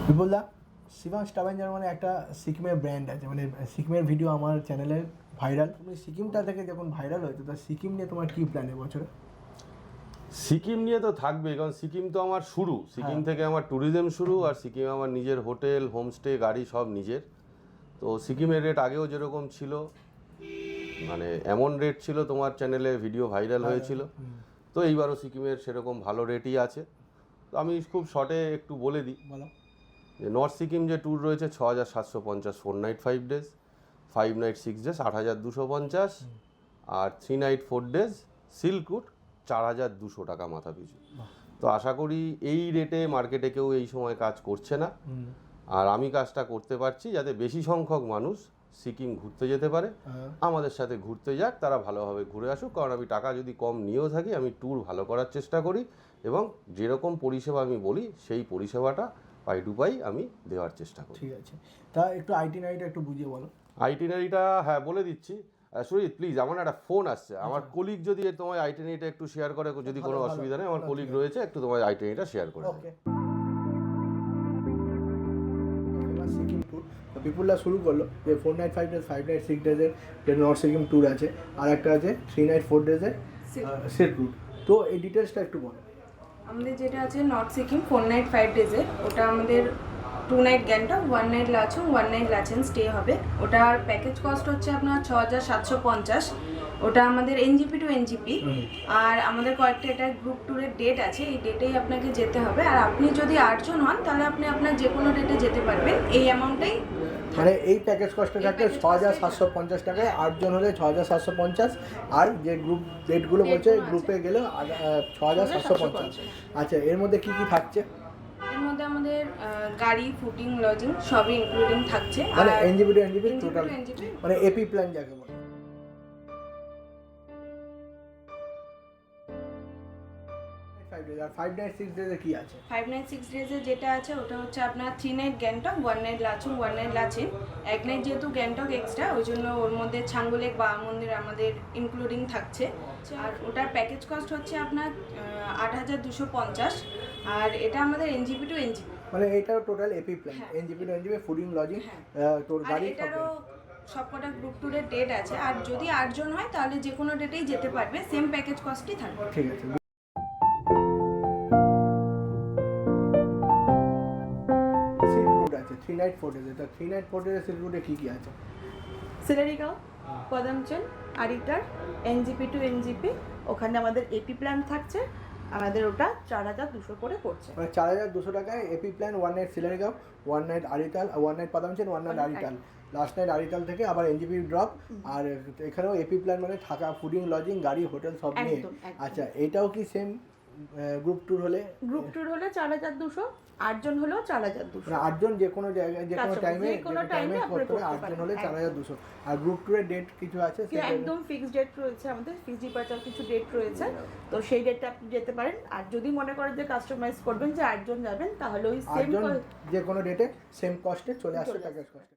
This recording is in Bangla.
বিপুলদা, শিবাংশ ট্রাভেঞ্জার মানে একটা সিকিমের ব্র্যান্ড আছে, মানে সিকিমের ভিডিও আমার চ্যানেলে ভাইরাল। তুমি সিকিমটা থেকে যখন ভাইরাল হয়েছে, তা সিকিম নিয়ে তোমার কী প্ল্যান এবছরে? সিকিম নিয়ে তো থাকবে, কারণ সিকিম তো আমার শুরু, সিকিম থেকে আমার ট্যুরিজম শুরু, আর সিকিম আমার নিজের হোটেল, হোমস্টে, গাড়ি সব নিজের। তো সিকিমের রেট আগেও যেরকম ছিল, মানে এমন রেট ছিল, তোমার চ্যানেলে ভিডিও ভাইরাল হয়েছিল, তো এইবারও সিকিমের সেরকম ভালো রেটই আছে। তো আমি খুব শর্টে একটু বলে দিই যে নর্থ সিকিম যে ট্যুর রয়েছে 6,750 4 নাইট 5 ডেজ, 5 নাইট 6 ডেজ 8,250, আর 3 নাইট 4 ডেজ সিল্ক রুট 4,200 টাকা মাথা পিছু। তো আশা করি এই রেটে মার্কেটে কেউ এই সময় কাজ করছে না, আর আমি কাজটা করতে পারছি যাতে বেশি সংখ্যক মানুষ সিকিম ঘুরতে যেতে পারে, আমাদের সাথে ঘুরতে যাক, তারা ভালোভাবে ঘুরে আসুক। কারণ আমি টাকা যদি কম নিয়েও থাকি, আমি ট্যুর ভালো করার চেষ্টা করি, এবং যেরকম পরিষেবা আমি বলি সেই পরিষেবাটা পাই টু পাই আমি দেওয়ার চেষ্টা করি। ঠিক আছে, তা একটু আইটিনারিটা একটু বুঝিয়ে বলো। আইটিনারিটা হ্যাঁ বলে দিচ্ছি। সুজিত প্লিজ, আমার একটা ফোন আসছে, আমার কলিগ যদি তোমার আইটিনারিটা একটু শেয়ার করে, যদি কোনো অসুবিধা নেই, আমার কলিগ রয়েছে, একটু তোমার আইটিনারিটা শেয়ার করে দেবে। সিকিম ট্যুর বিপুলদা শুরু করলো যে 4 নাইট 5 ডেজ 5 নাইট 6 ডেজের যে নর্থ সিকিম ট্যুর আছে, আর একটা আছে 3 নাইট 4 ডেজের সিল্ক রুট। তো এই ডিটেলসটা একটু বলো। আমাদের যেটা আছে নর্থ সিকিম 4 নাইট 5 ডেজের, ওটা আমাদের 2 night Gangtok, 1 night Lachung, 1 night Lachen stay হবে। ওটার প্যাকেজ কস্ট হচ্ছে আপনার 6,750। ওটা আমাদের এনজিপি টু এনজিপি, আর আমাদের কয়েকটা এটা গ্রুপ ট্যুরের ডেট আছে, এই ডেটেই আপনাকে যেতে হবে। আর আপনি যদি 8 জন হন তাহলে আপনি আপনার যে কোনো ডেটে যেতে পারবেন, এই অ্যামাউন্টটাই। মানে এই প্যাকেজ কস্টে থাকে 6,750 টাকায়, 8 জন হলে 6,750, আর যে গ্রুপ ডেটগুলো বলছে গ্রুপে গেলে 6,750। আচ্ছা, এর মধ্যে কি কি থাকছে? এর মধ্যে আমাদের গাড়ি, ফুডিং, লজিং সবই ইনক্লুডিং থাকছে। মানে আর এনজিপি টু এনজিপি টোটাল, মানে এপি প্ল্যান যাকে বলে। 5 নাইট 6 ডেজে কি আছে? 5 নাইট 6 ডেজে যেটা আছে ওটা হচ্ছে আপনার 3 night Gangtok, 1 night Lachung, 1 night Lachen. এক নাইট যেহেতু গ্যাংটক এক্সট্রা, ওই জন্য ওর মধ্যে ছাঙ্গুলেক বা মন্দির আমাদের ইনক্লুডিং থাকছে। আর ওটার প্যাকেজ কস্ট হচ্ছে আপনার 8,250, আর এটা আমাদের এনজিপি টু এনজিপি। মানে এটাও total AP plan, NJP to NJP, fooding, lodging, তোর গাড়ি, এটারও সবকটা গ্রুপ ট্যুরের ডেট আছে। আর যদি 8 জন হয় তাহলে যে কোনো ডেটেই যেতে পারবে, সেম প্যাকেজ কস্টই থাকবে। ঠিক আছে। সিল্ক রুট আছে 3 নাইট 4 ডেজে, তো 3 নাইট 4 ডেজে সিল্ক রুটে কি কি আছে? Sillerygaon, পদমচল, Aritar, NJP to NJP, ওখানে আমাদের এপি প্ল্যান থাকছে। আমাদের ওটা 4,200 করে পড়ছে। মানে 4,200 টাকায় AP plan, 1 night Sillerygaon, 1 night Aritar, 1 night Padamchen, 1 night Aritar, last night Aritar থেকে আবার এনজিপি ড্রপ। আর এখানেও এপি প্ল্যান মানে থাকা, ফুডিং, লজিং, গাড়ি, হোটেল সব নিয়ে। আচ্ছা, এটাও কি সেম গ্রুপ ট্যুর হলে? গ্রুপ ট্যুর হলে 4,200, 8 জন হলেও 4,200। মানে 8 জন যে কোনো জায়গায় যে কোনো টাইমে করতে হবে, 8 জন হলে 4,200। আর গ্রুপ ট্যুরের ডেট কিছু আছে? একদম ফিক্সড ডেট রয়েছে, আমাদের ফিক্সড ডিপার্চার কিছু ডেট রয়েছে, তো সেই ডেটটা আপনি যেতে পারেন। আর যদি মনে করেন যে কাস্টমাইজ করবেন যে 8 জন যাবেন, তাহলে ওই সেম যে কোনো ডেটে সেম কস্টে চলে আসছে প্যাকেজ কস্টে।